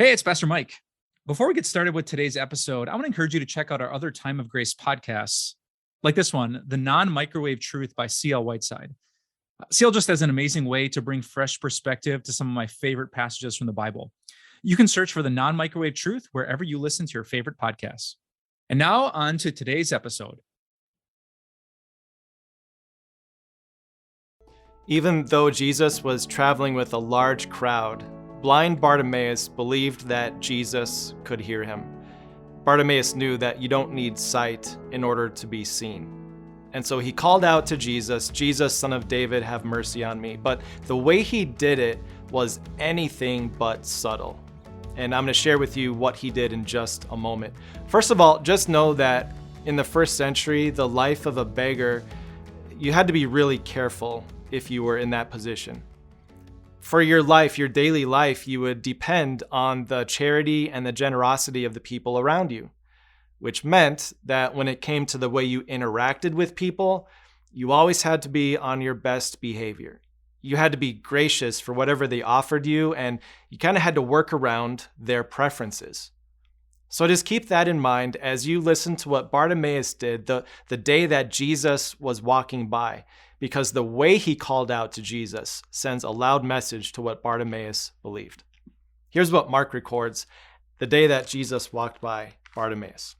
Hey, it's Pastor Mike. Before we get started with today's episode, I want to encourage you to check out our other Time of Grace podcasts, like this one, The Non-Microwaved Truth by C.L. Whiteside. CL just has an amazing way to bring fresh perspective to some of my favorite passages from the Bible. You can search for The Non-Microwaved Truth wherever you listen to your favorite podcasts. And now on to today's episode. Even though Jesus was traveling with a large crowd, blind Bartimaeus believed that Jesus could hear him. Bartimaeus knew that you don't need sight in order to be seen. And so he called out to Jesus, "Jesus, Son of David, have mercy on me." But the way he did it was anything but subtle. And I'm going to share with you what he did in just a moment. First of all, just know that in the first century, the life of a beggar, you had to be really careful if you were in that position. For your life, your daily life, you would depend on the charity and the generosity of the people around you, which meant that when it came to the way you interacted with people, you always had to be on your best behavior. You had to be gracious for whatever they offered you, and you kind of had to work around their preferences. So just keep that in mind as you listen to what Bartimaeus did the day that Jesus was walking by, because the way he called out to Jesus sends a loud message to what Bartimaeus believed. Here's what Mark records the day that Jesus walked by Bartimaeus.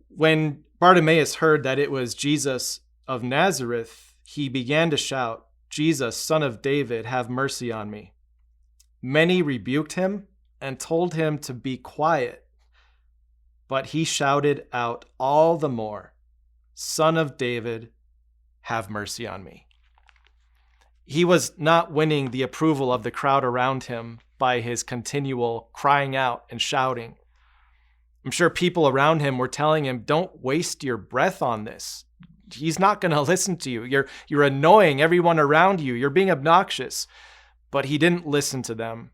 When Bartimaeus heard that it was Jesus of Nazareth, he began to shout, "Jesus, Son of David, have mercy on me." Many rebuked him and told him to be quiet, but he shouted out all the more, "Son of David, have mercy on me." He was not winning the approval of the crowd around him by his continual crying out and shouting. I'm sure people around him were telling him, "Don't waste your breath on this. He's not going to listen to you. You're annoying everyone around you. You're being obnoxious." But he didn't listen to them.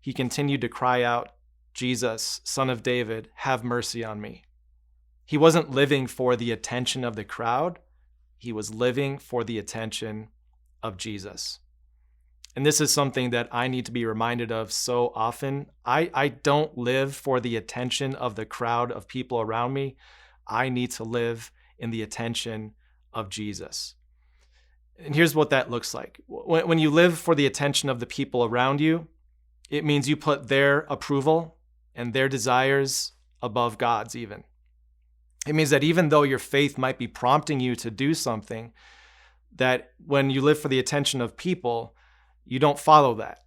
He continued to cry out, "Jesus, Son of David, have mercy on me." He wasn't living for the attention of the crowd. He was living for the attention of Jesus. And this is something that I need to be reminded of so often. I don't live for the attention of the crowd of people around me. I need to live in the attention of Jesus. And here's what that looks like. When you live for the attention of the people around you, it means you put their approval and their desires above God's even. It means that even though your faith might be prompting you to do something, that when you live for the attention of people, you don't follow that.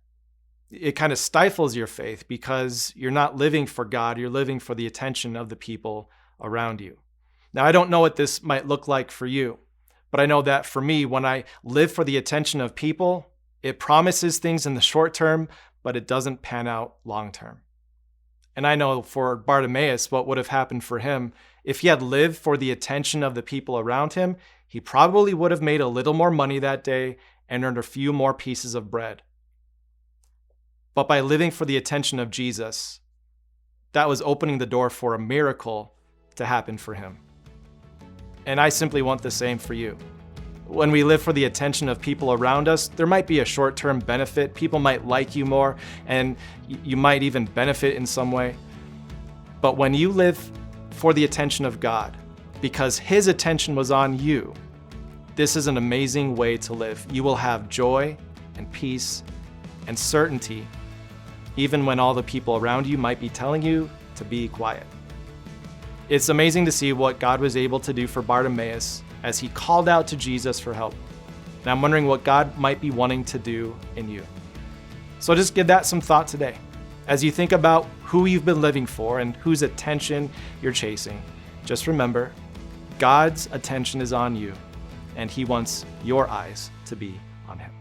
It kind of stifles your faith because you're not living for God, you're living for the attention of the people around you. Now, I don't know what this might look like for you, but I know that for me, when I live for the attention of people, it promises things in the short term, but it doesn't pan out long term. And I know for Bartimaeus, what would have happened for him, if he had lived for the attention of the people around him, he probably would have made a little more money that day and earned a few more pieces of bread. But by living for the attention of Jesus, that was opening the door for a miracle to happen for him. And I simply want the same for you. When we live for the attention of people around us, there might be a short-term benefit. People might like you more, and you might even benefit in some way. But when you live for the attention of God, because His attention was on you, this is an amazing way to live. You will have joy and peace and certainty, even when all the people around you might be telling you to be quiet. It's amazing to see what God was able to do for Bartimaeus as he called out to Jesus for help. And I'm wondering what God might be wanting to do in you. So just give that some thought today. As you think about who you've been living for and whose attention you're chasing, just remember, God's attention is on you, and He wants your eyes to be on Him.